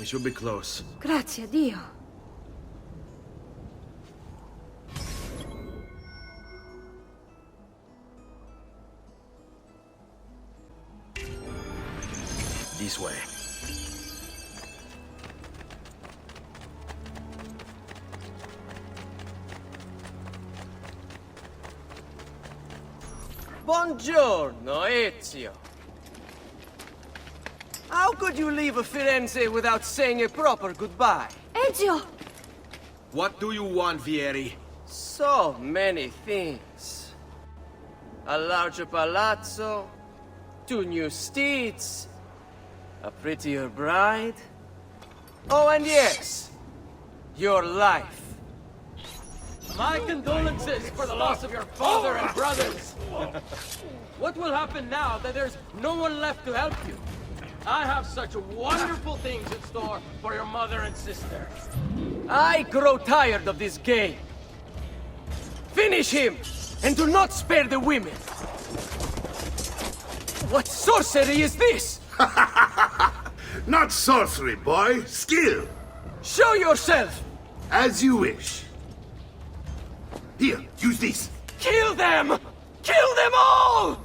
We should be close. Grazie a Dio. This way. Buongiorno, Ezio. How could you leave Firenze without saying a proper goodbye? Ezio! What do you want, Vieri? So many things. A larger palazzo, 2 new steeds, a prettier bride. Oh, and yes, your life. My condolences for the loss of your father and brothers. What will happen now that there's no one left to help you? I have such wonderful things in store for your mother and sister. I grow tired of this game. Finish him, and do not spare the women. What sorcery is this? Not sorcery, boy. Skill. Show yourself! As you wish. Here, use this. Kill them! Kill them all!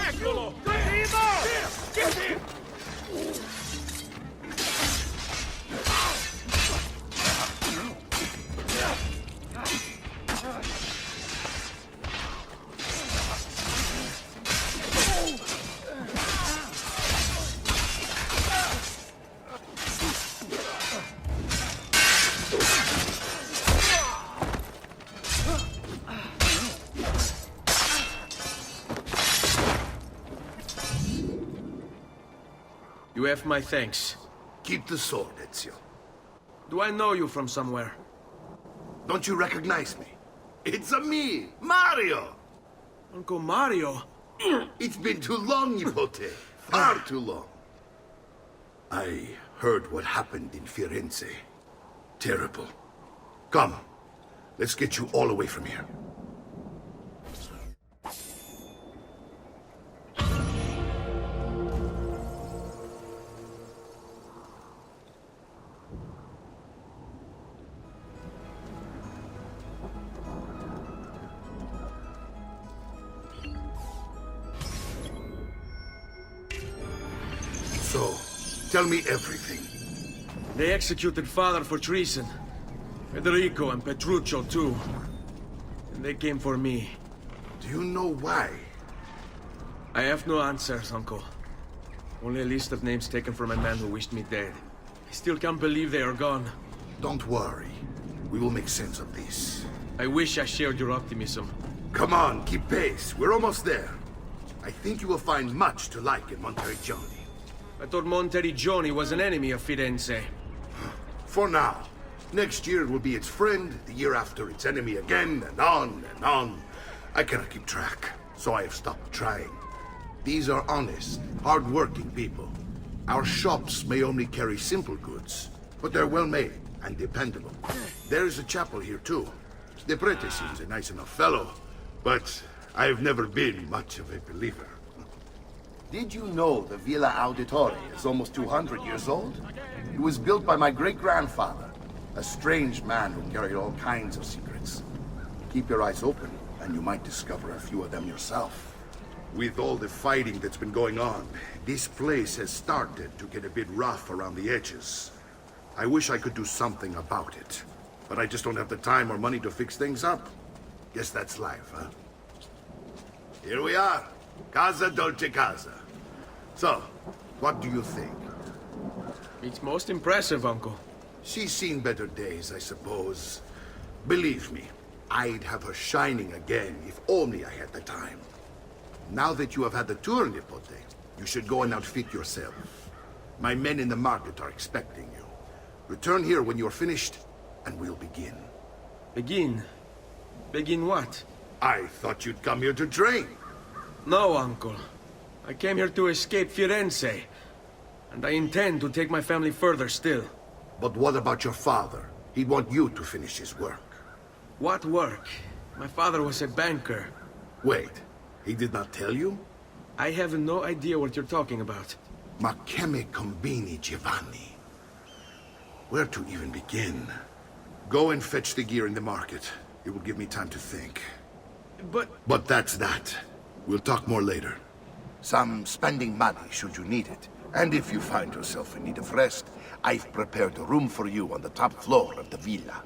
Eccolo! Get him! You have my thanks. Keep the sword, Ezio. Do I know you from somewhere? Don't you recognize me? It's a me, Mario! Uncle Mario? It's been too long, Nipote. Far too long. I heard what happened in Firenze. Terrible. Come, let's get you all away from here. So, tell me everything. They executed father for treason. Federico and Petruccio too. And they came for me. Do you know why? I have no answers, Uncle. Only a list of names taken from a man who wished me dead. I still can't believe they are gone. Don't worry. We will make sense of this. I wish I shared your optimism. Come on, keep pace. We're almost there. I think you will find much to like in Montreal. I thought Monteriggioni was an enemy of Firenze. For now. Next year it will be its friend, the year after its enemy again, and on and on. I cannot keep track, so I have stopped trying. These are honest, hard-working people. Our shops may only carry simple goods, but they're well-made and dependable. There is a chapel here too. The prete seems a nice enough fellow, but I've never been much of a believer. Did you know the Villa Auditore is almost 200 years old? It was built by my great-grandfather, a strange man who carried all kinds of secrets. Keep your eyes open, and you might discover a few of them yourself. With all the fighting that's been going on, this place has started to get a bit rough around the edges. I wish I could do something about it, but I just don't have the time or money to fix things up. Guess that's life, huh? Here we are. Casa Dolce Casa. So, what do you think? It's most impressive, Uncle. She's seen better days, I suppose. Believe me, I'd have her shining again if only I had the time. Now that you have had the tour, Nipote, you should go and outfit yourself. My men in the market are expecting you. Return here when you're finished, and we'll begin. Begin? Begin what? I thought you'd come here to train. No, Uncle. I came here to escape Firenze. And I intend to take my family further still. But what about your father? He'd want you to finish his work. What work? My father was a banker. Wait, He did not tell you? I have no idea what you're talking about. Ma che me combini, Giovanni? Where to even begin? Go and fetch the gear in the market. It will give me time to think. But that's that. We'll talk more later. Some spending money should you need it. And if you find yourself in need of rest, I've prepared a room for you on the top floor of the villa.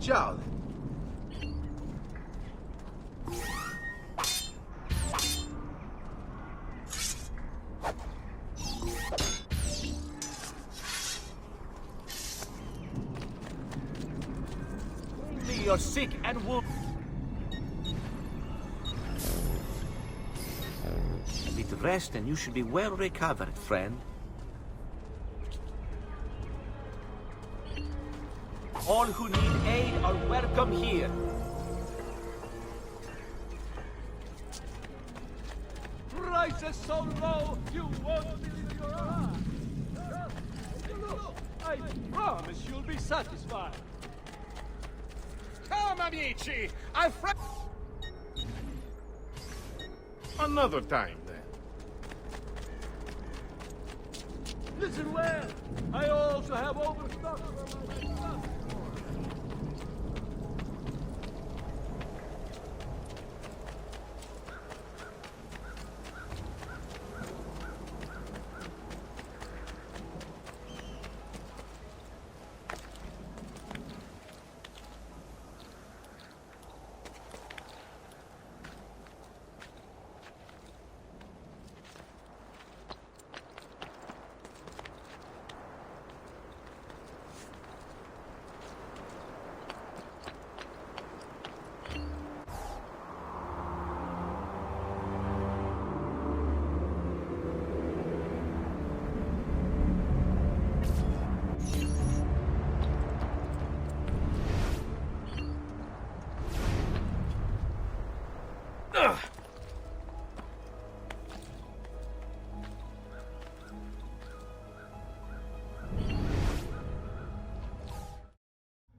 Ciao. You're sick and wounded. A bit of rest and you should be well recovered, friend. All who need aid are welcome here. Prices so low, you won't believe your eyes. I promise you'll be satisfied. Come, amici! Another time, then. Listen well, I also have overstock for my stuff.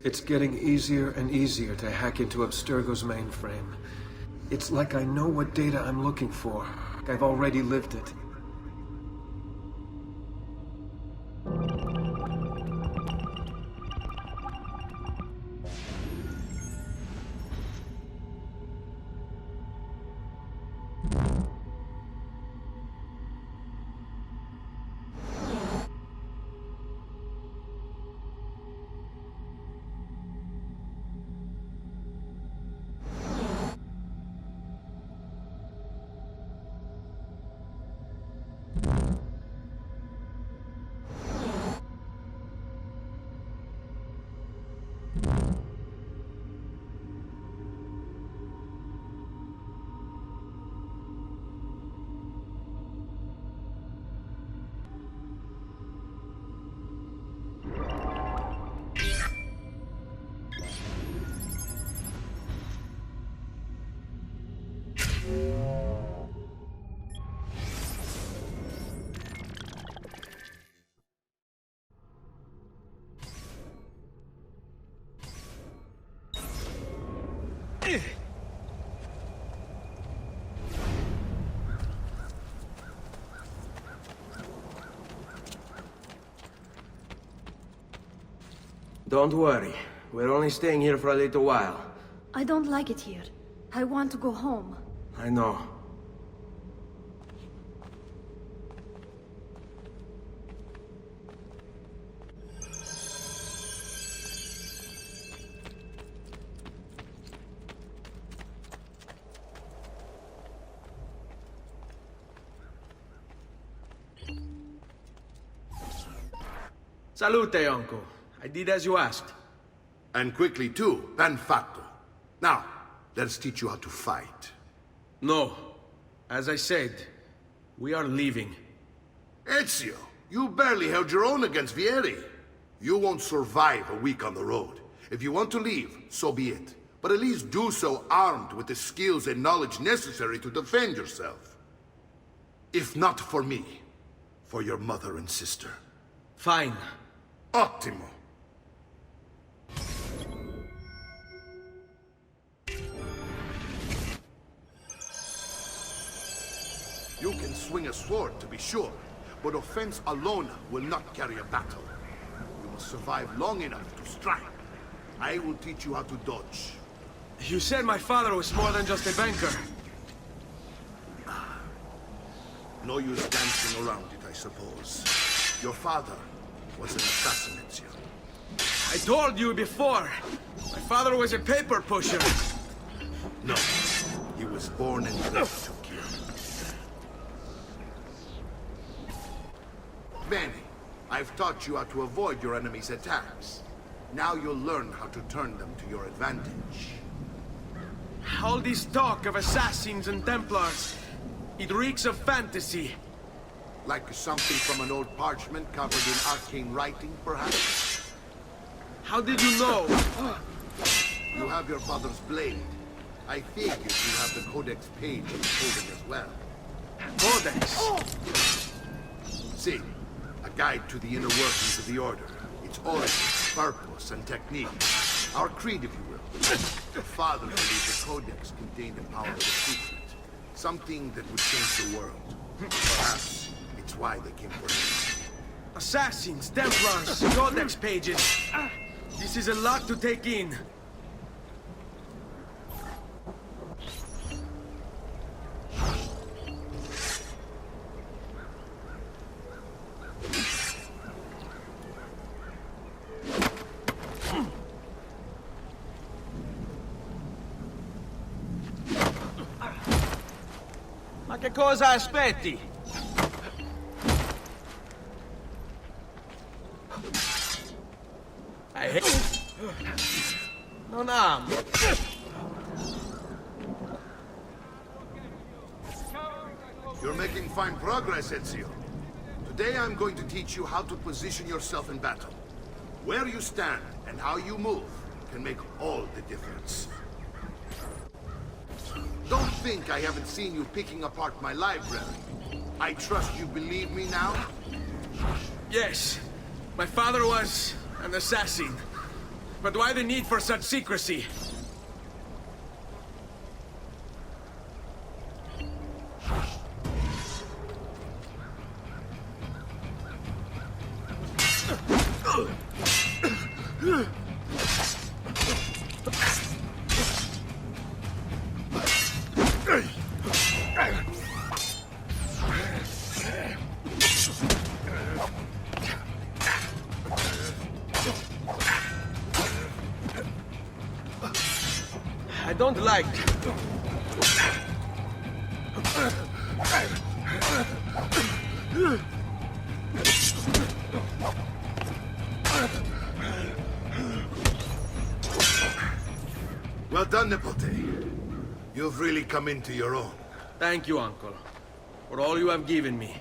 It's getting easier and easier to hack into Abstergo's mainframe. It's like I know what data I'm looking for. I've already lived it. Don't worry. We're only staying here for a little while. I don't like it here. I want to go home. I know. Salute, uncle. I did as you asked. And quickly too, ben fatto. Now, let's teach you how to fight. No. As I said, we are leaving. Ezio, you barely held your own against Vieri. You won't survive a week on the road. If you want to leave, so be it. But at least do so armed with the skills and knowledge necessary to defend yourself. If not for me, for your mother and sister. Fine. Ottimo. You can swing a sword, to be sure, but offense alone will not carry a battle. You must survive long enough to strike. I will teach you how to dodge. You said my father was more than just a banker. No use dancing around it, I suppose. Your father was an assassin, Ezio. I told you before. My father was a paper pusher. No, he was born and bred to kill. Bene, I've taught you how to avoid your enemy's attacks. Now you'll learn how to turn them to your advantage. All this talk of assassins and Templars, it reeks of fantasy. Like something from an old parchment covered in arcane writing, perhaps? How did you know? You have your father's blade. I figured you have the Codex page of the coding as well. Codex? See, a guide to the inner workings of the Order. Its origin, purpose, and technique. Our creed, if you will. The father believed the Codex contained a powerful secret. Something that would change the world. Perhaps it's why they came for him. Assassins, Templars, Codex pages. This is a lot to take in. Ma che cosa aspetti? I hate... Non amo. You're making fine progress, Ezio. Today I'm going to teach you how to position yourself in battle. Where you stand and how you move can make all the difference. Don't think I haven't seen you picking apart my library. I trust you believe me now? Yes, my father was an assassin. But why the need for such secrecy? I don't like... Well done, Nipote. You've really come into your own. Thank you, Uncle, for all you have given me.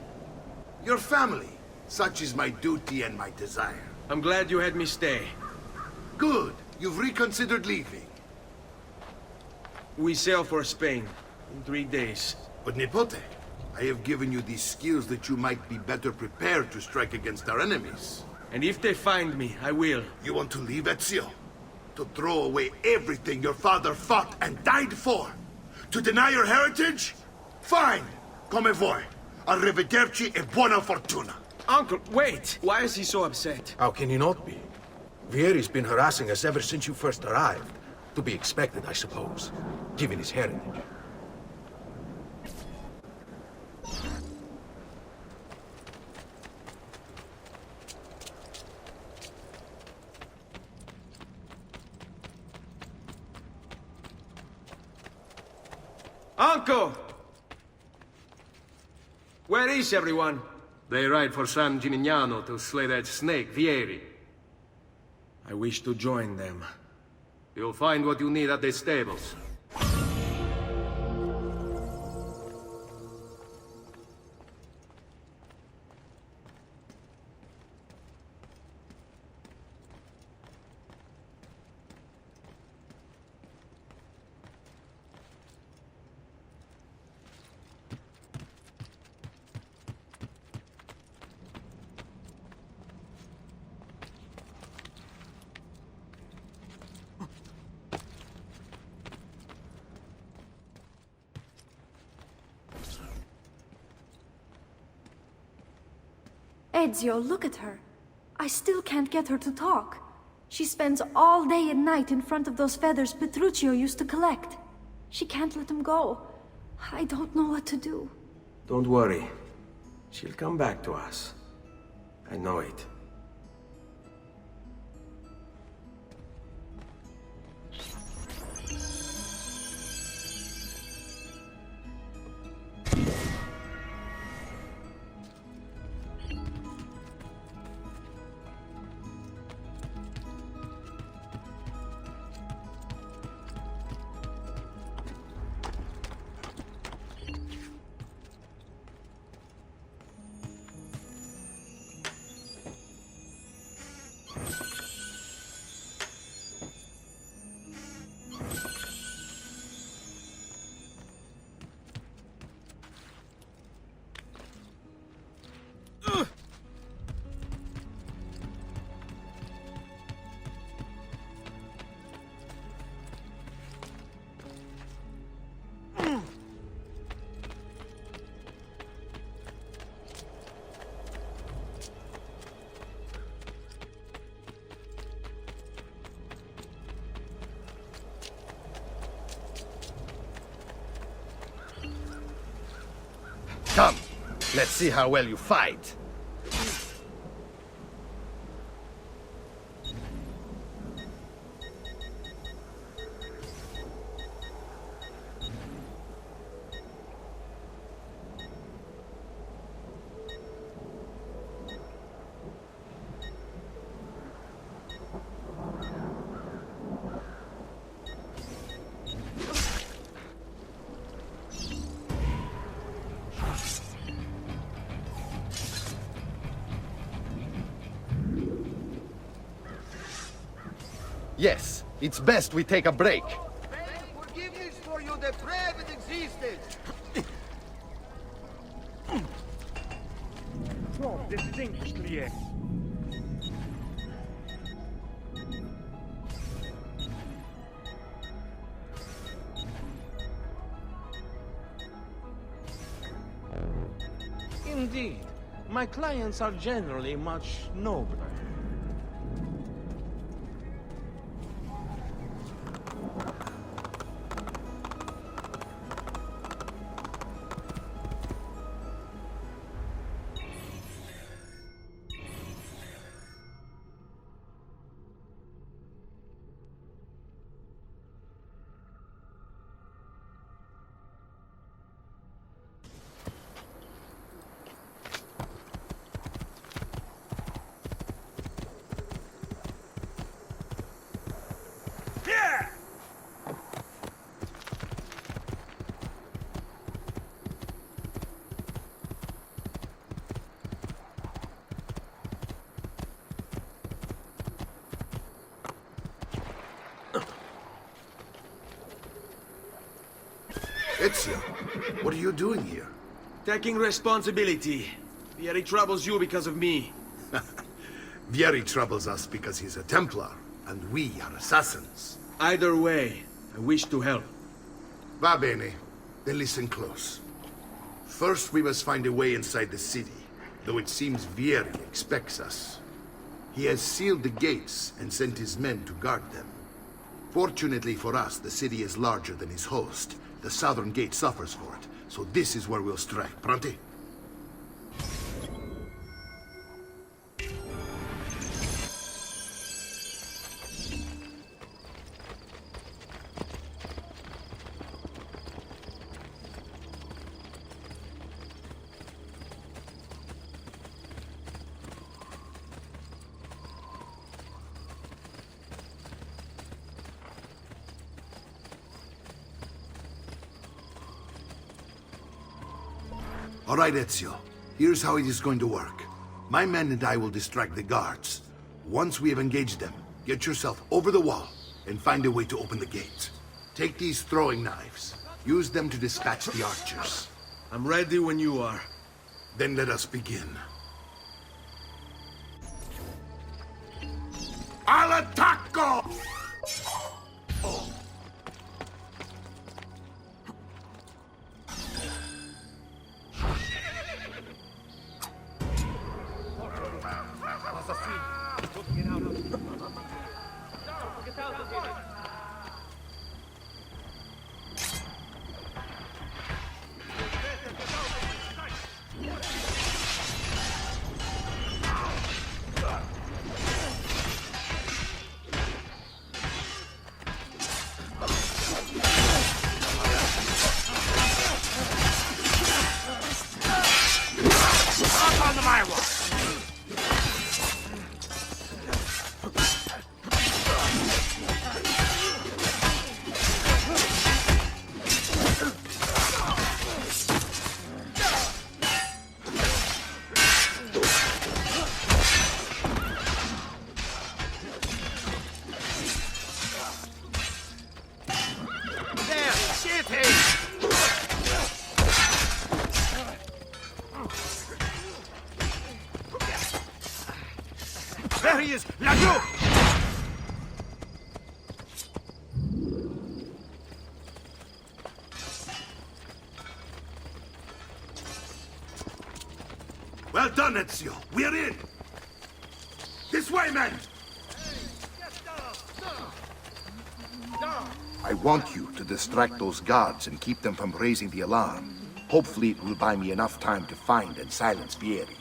Your family. Such is my duty and my desire. I'm glad you had me stay. Good. You've reconsidered leaving. We sail for Spain in 3 days. But Nipote, I have given you these skills that you might be better prepared to strike against our enemies. And if they find me, I will. You want to leave, Ezio? To throw away everything your father fought and died for? To deny your heritage? Fine! Come vuoi. Arrivederci e buona fortuna. Uncle, wait! Why is he so upset? How can he not be? Vieri's been harassing us ever since you first arrived. To be expected, I suppose, given his heritage. Uncle! Where is everyone? They ride for San Gimignano to slay that snake, Vieri. I wish to join them. You'll find what you need at the stables. Ezio, look at her. I still can't get her to talk. She spends all day and night in front of those feathers Petruchio used to collect. She can't let them go. I don't know what to do. Don't worry. She'll come back to us. I know it. Come, let's see how well you fight. Yes, it's best we take a break. Forgiveness for your depraved existence! Oh, this is English, Lier. Indeed, my clients are generally much nobler. Ezio, what are you doing here? Taking responsibility. Vieri troubles you because of me. Vieri troubles us because he's a Templar, and we are assassins. Either way, I wish to help. Va bene. Then listen close. First, we must find a way inside the city, though it seems Vieri expects us. He has sealed the gates and sent his men to guard them. Fortunately for us, the city is larger than his host. The southern gate suffers for it, so this is where we'll strike. Pronti? All right, Ezio. Here's how it is going to work. My men and I will distract the guards. Once we have engaged them, get yourself over the wall and find a way to open the gate. Take these throwing knives. Use them to dispatch the archers. I'm ready when you are. Then let us begin. Al attacco! There he is! Lagou! Well done, Ezio. We're in. This way, men! I want you to distract those guards and keep them from raising the alarm. Hopefully it will buy me enough time to find and silence Vieri.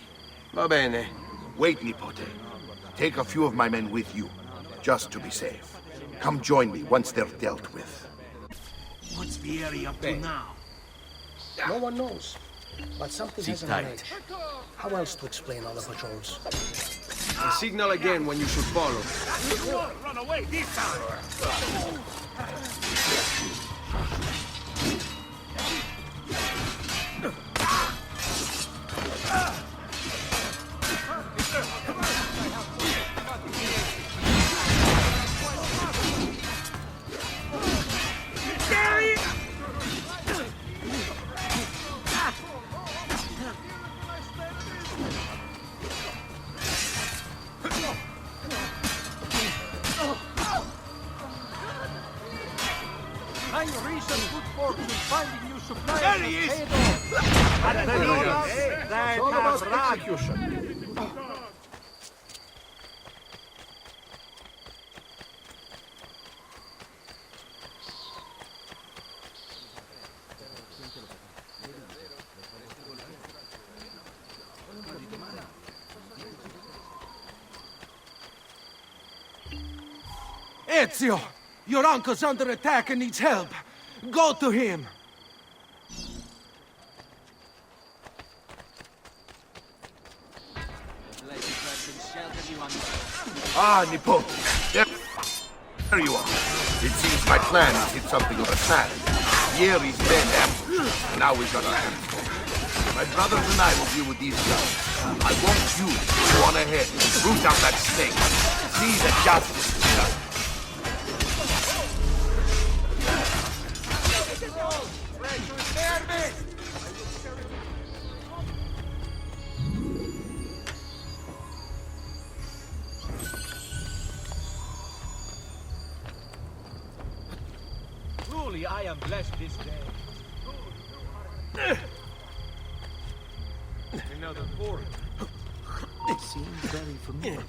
Va bene. Wait, Nipote. Take a few of my men with you, just to be safe. Come join me once they're dealt with. What's Vieri up to now? No one knows, but something Sit hasn't tight. right. How else to explain all the patrols? And signal again when you should follow. Run away this time! Kind reason, good fortune, finding new supplies. There he is! Ezio! Your uncle's under attack and needs help. Go to him! Ah, Nipote. There you are. It seems my plan has hit something of a snag. Vieri's men ambushed, and now we've got our hands full. My brothers and I will deal with these guys. I want you to go on ahead, root out that snake. See that justice is done. Truly, I am blessed this day. Another foreign. It seems very familiar.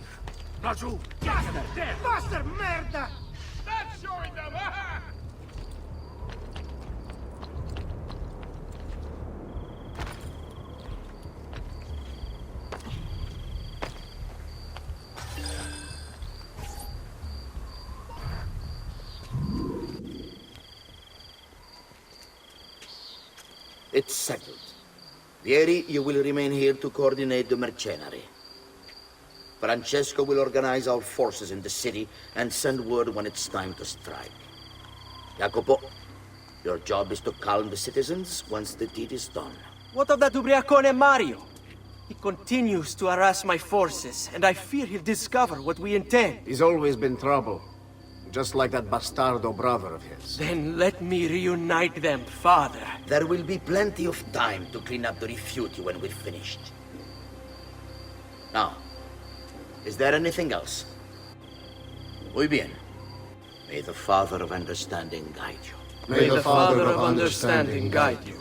Laggiù! Master merda! That's showing them! It's settled. Vieri, you will remain here to coordinate the mercenary. Francesco will organize our forces in the city and send word when it's time to strike. Jacopo, your job is to calm the citizens once the deed is done. What of that ubriacone Mario? He continues to harass my forces, and I fear he'll discover what we intend. He's always been trouble. Just like that bastardo brother of his. Then let me reunite them, father. There will be plenty of time to clean up the refuge when we're finished. Now, is there anything else? Muy bien. May the Father of Understanding guide you. May the Father of Understanding guide you.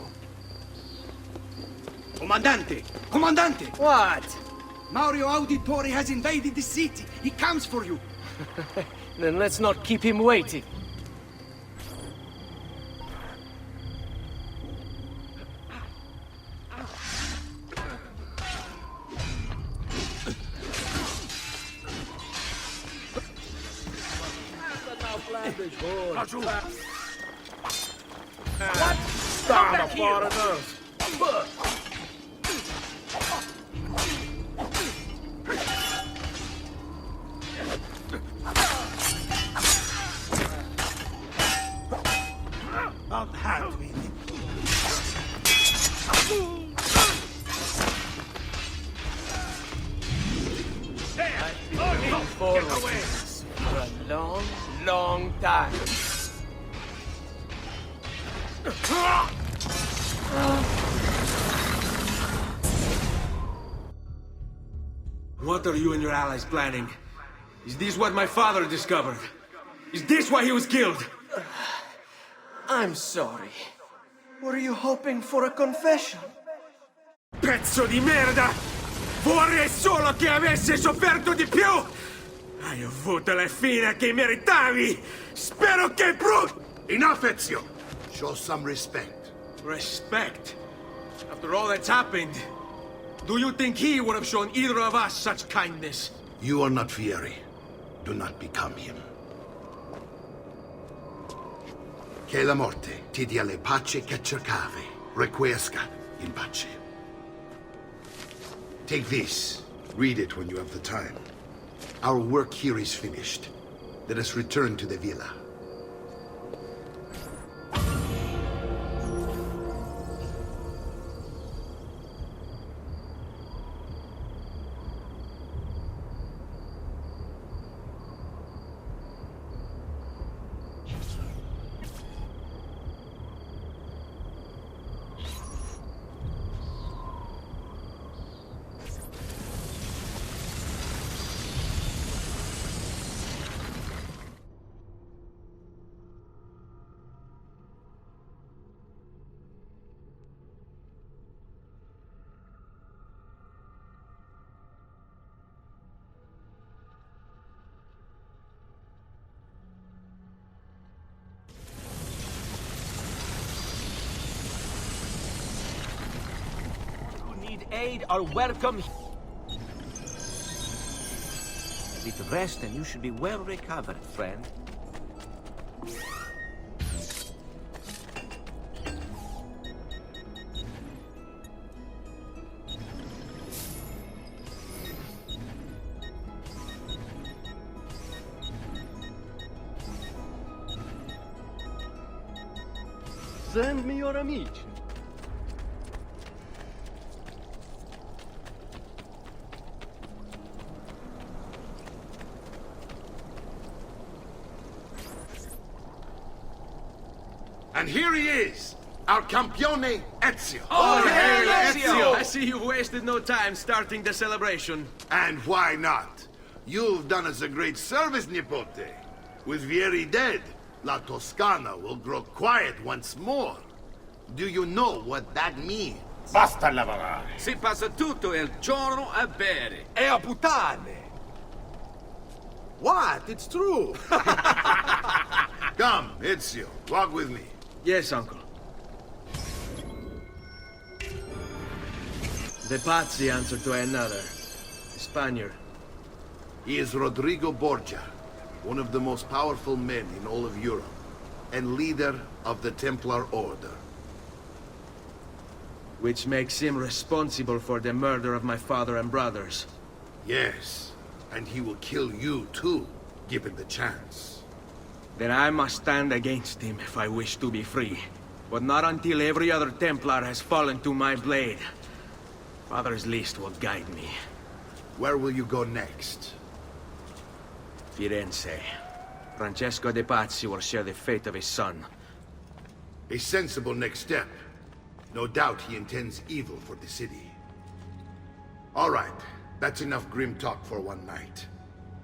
Comandante! Comandante! What? Mario Auditore has invaded the city. He comes for you. Then let's not keep him waiting. About hand with it. Looking forward to this for a long, long time. What are you and your allies planning? Is this what my father discovered? Is this why he was killed? I'm sorry. Were you hoping for a confession? Pezzo di merda! Vorrei solo che avessi sofferto di più! Hai avuto la fine che meritavi! Spero che Enough, Ezio! Show some respect. Respect? After all that's happened, do you think he would have shown either of us such kindness? You are not Fieri. Do not become him. Che la morte ti dia le pace che cercavi. Requiesca in pace. Take this. Read it when you have the time. Our work here is finished. Let us return to the villa. Aid are welcome. A little rest and you should be well recovered, friend. Send me your amici. And here he is, our campione Ezio. Oh, hey, Ezio! I see you've wasted no time starting the celebration. And why not? You've done us a great service, Nipote. With Vieri dead, La Toscana will grow quiet once more. Do you know what that means? Basta lavorare. Si passa tutto il giorno a bere. E a puttane. What? It's true. Come, Ezio, walk with me. Yes, uncle. The Pazzi answer to another. A Spaniard. He is Rodrigo Borgia, one of the most powerful men in all of Europe, and leader of the Templar Order. Which makes him responsible for the murder of my father and brothers. Yes, and he will kill you too, given the chance. Then I must stand against him if I wish to be free. But not until every other Templar has fallen to my blade. Father's list will guide me. Where will you go next? Firenze. Francesco de Pazzi will share the fate of his son. A sensible next step. No doubt he intends evil for the city. All right, that's enough grim talk for one night.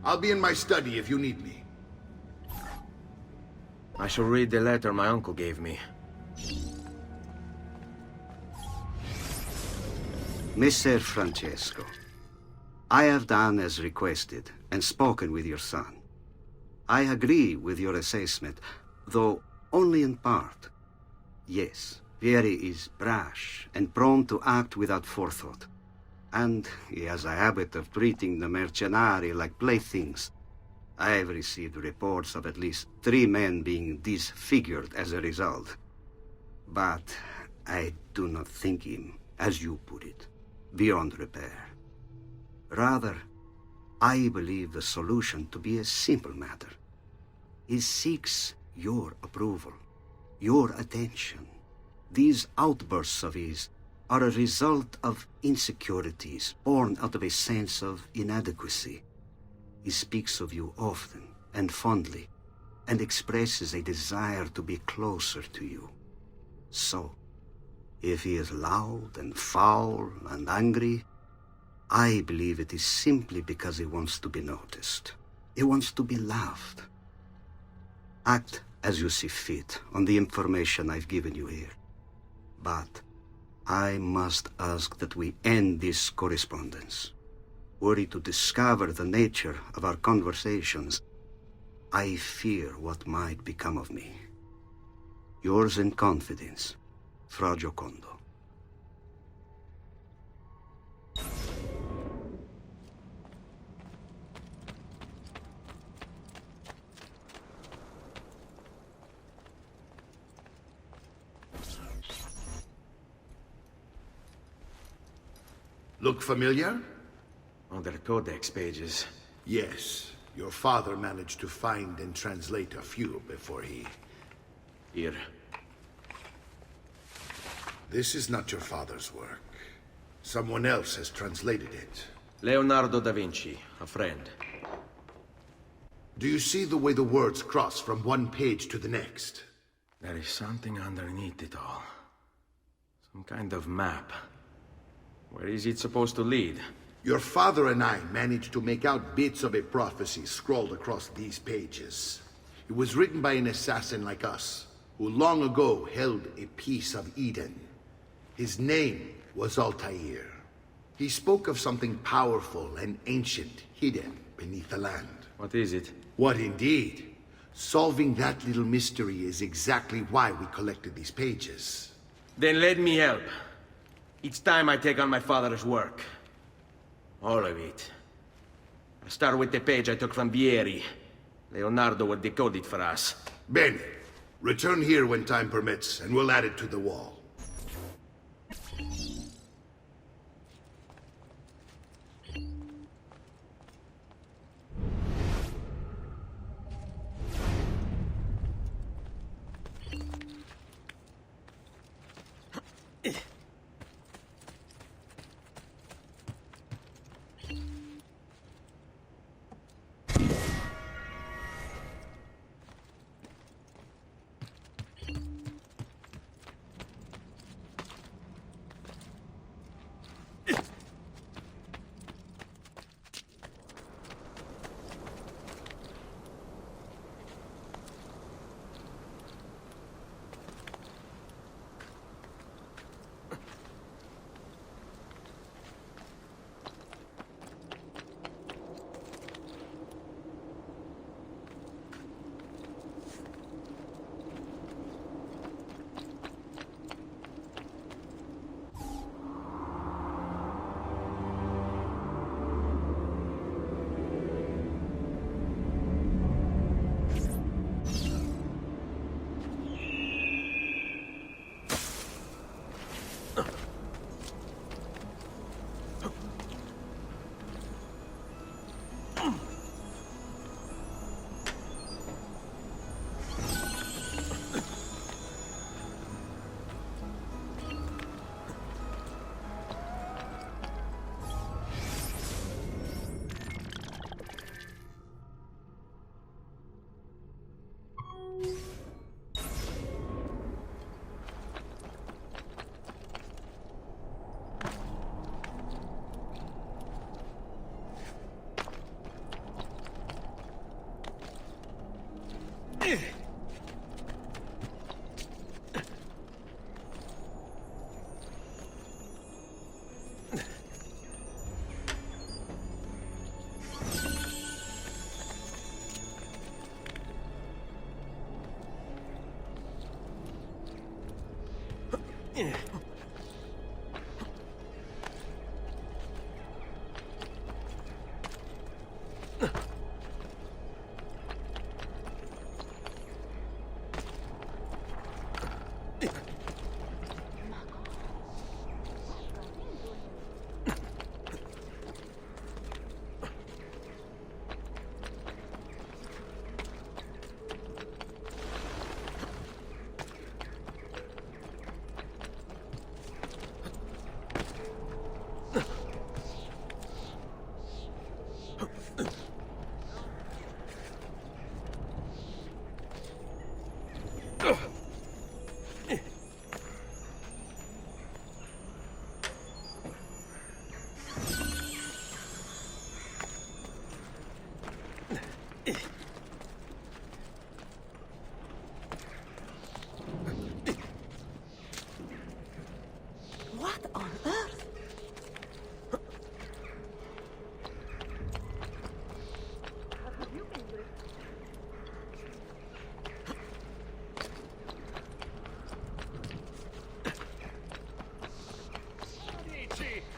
I'll be in my study if you need me. I shall read the letter my uncle gave me. Messer Francesco, I have done as requested and spoken with your son. I agree with your assessment, though only in part. Yes, Vieri is brash and prone to act without forethought. And he has a habit of treating the mercenari like playthings. I have received reports of at least 3 men being disfigured as a result. But I do not think him, as you put it, beyond repair. Rather, I believe the solution to be a simple matter. He seeks your approval, your attention. These outbursts of his are a result of insecurities born out of a sense of inadequacy. He speaks of you often and fondly, and expresses a desire to be closer to you. So, if he is loud and foul and angry, I believe it is simply because he wants to be noticed. He wants to be loved. Act as you see fit on the information I've given you here. But I must ask that we end this correspondence. Were he to discover the nature of our conversations, I fear what might become of me. Yours in confidence, Fra Giocondo. Look familiar? On their codex pages. Yes. Your father managed to find and translate a few before he... Here. This is not your father's work. Someone else has translated it. Leonardo da Vinci, a friend. Do you see the way the words cross from one page to the next? There is something underneath it all. Some kind of map. Where is it supposed to lead? Your father and I managed to make out bits of a prophecy scrawled across these pages. It was written by an assassin like us, who long ago held a piece of Eden. His name was Altair. He spoke of something powerful and ancient hidden beneath the land. What is it? What indeed? Solving that little mystery is exactly why we collected these pages. Then let me help. Each time I take on my father's work. All of it. I'll start with the page I took from Vieri. Leonardo will decode it for us. Bene. Return here when time permits, and we'll add it to the wall. What on earth?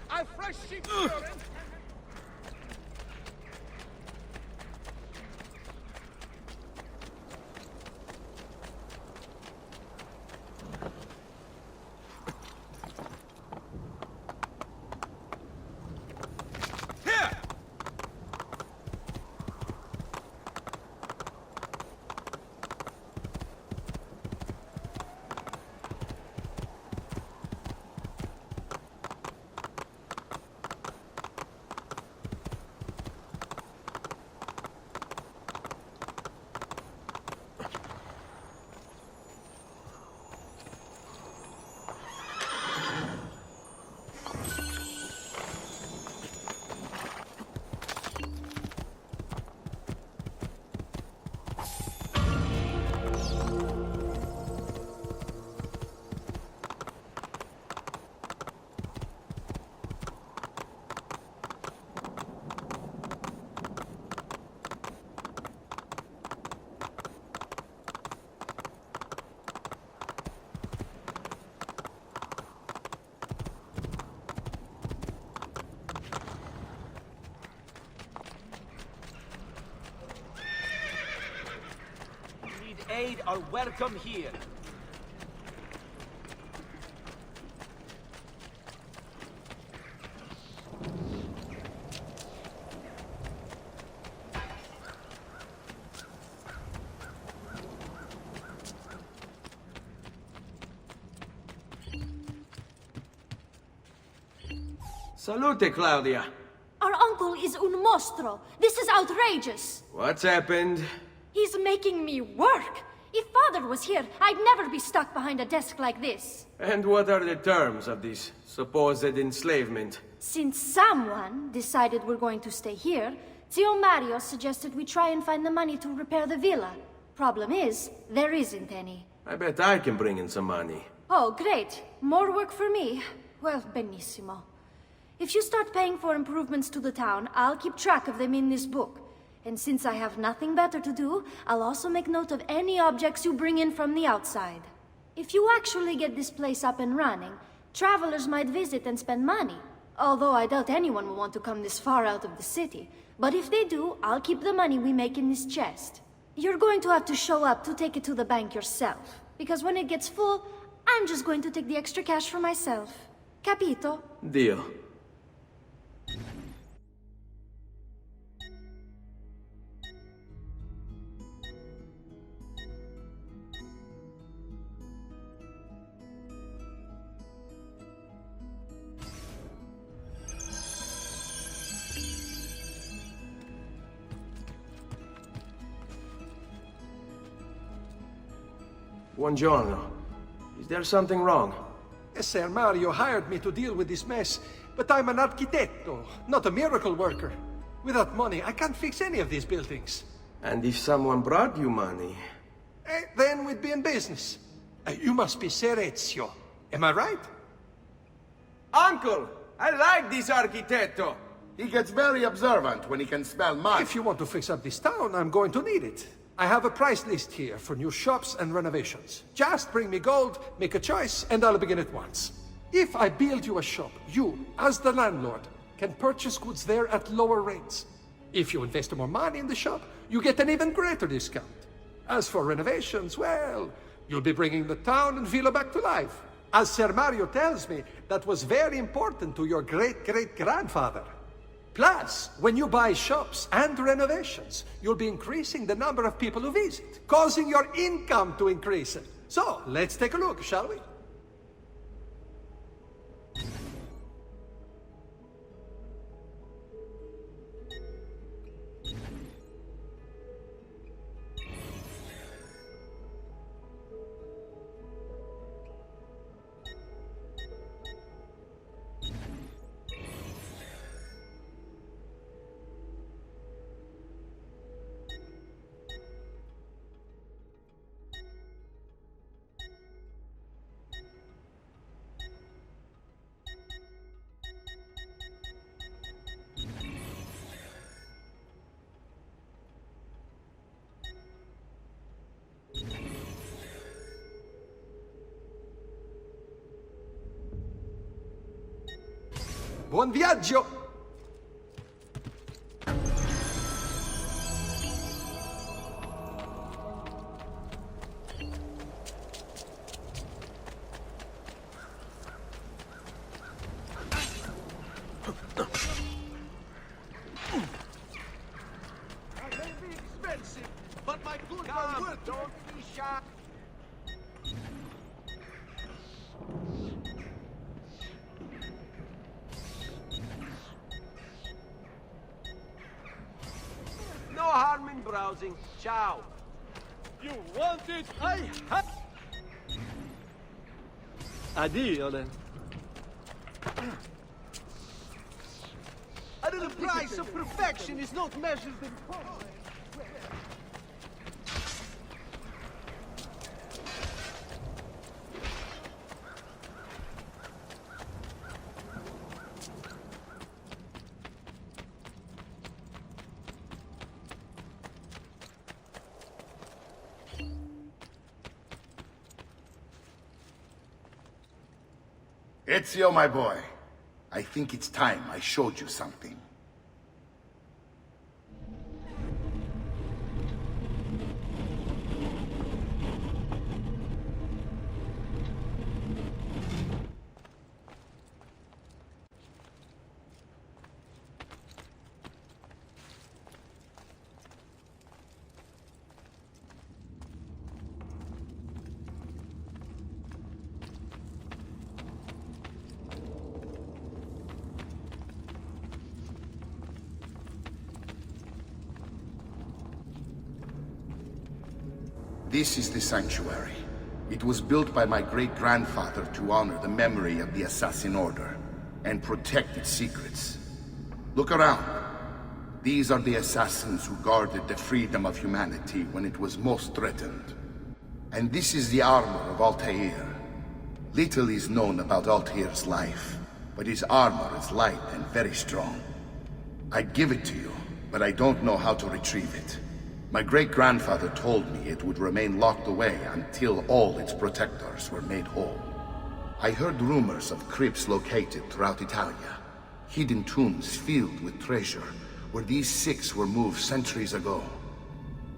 A fresh sheep urine. Aid are welcome here. Salute, Claudia. Our uncle is un mostro. This is outrageous. What's happened? He's making me work. If Father was here, I'd never be stuck behind a desk like this. And what are the terms of this supposed enslavement? Since someone decided we're going to stay here, Zio Mario suggested we try and find the money to repair the villa. Problem is, there isn't any. I bet I can bring in some money. Oh, great. More work for me. Well, benissimo. If you start paying for improvements to the town, I'll keep track of them in this book. And since I have nothing better to do, I'll also make note of any objects you bring in from the outside. If you actually get this place up and running, travelers might visit and spend money. Although I doubt anyone will want to come this far out of the city. But if they do, I'll keep the money we make in this chest. You're going to have to show up to take it to the bank yourself. Because when it gets full, I'm just going to take the extra cash for myself. Capito? Deal. Buongiorno. Is there something wrong? Sir Mario hired me to deal with this mess, but I'm an architetto, not a miracle worker. Without money, I can't fix any of these buildings. And if someone brought you money? we'd be in business. You must be Ser Ezio. Am I right? Uncle! I like this architetto! He gets very observant when he can smell mud. If you want to fix up this town, I'm going to need it. I have a price list here for new shops and renovations. Just bring me gold, make a choice, and I'll begin at once. If I build you a shop, you, as the landlord, can purchase goods there at lower rates. If you invest more money in the shop, you get an even greater discount. As for renovations, well, you'll be bringing the town and villa back to life. As Ser Mario tells me, that was very important to your great-great-grandfather. Plus, when you buy shops and renovations, you'll be increasing the number of people who visit, causing your income to increase. So, let's take a look, shall we? Buon viaggio! That may be expensive, but my goods are worth it. Don't be shy. No harm in browsing. Ciao. You want it? I have. Addio, then. And the price of perfection is not measured in cost. Ezio, my boy, I think it's time I showed you something. This is the sanctuary. It was built by my great-grandfather to honor the memory of the Assassin Order and protect its secrets. Look around. These are the assassins who guarded the freedom of humanity when it was most threatened. And this is the armor of Altair. Little is known about Altair's life, but his armor is light and very strong. I'd give it to you, but I don't know how to retrieve it. My great-grandfather told me it would remain locked away until all its protectors were made whole. I heard rumors of crypts located throughout Italia, hidden tombs filled with treasure, where these six were moved centuries ago.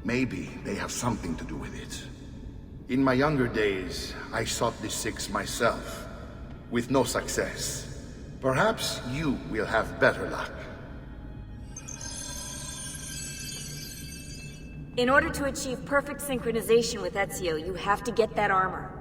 Maybe they have something to do with it. In my younger days, I sought the six myself, with no success. Perhaps you will have better luck. In order to achieve perfect synchronization with Ezio, you have to get that armor.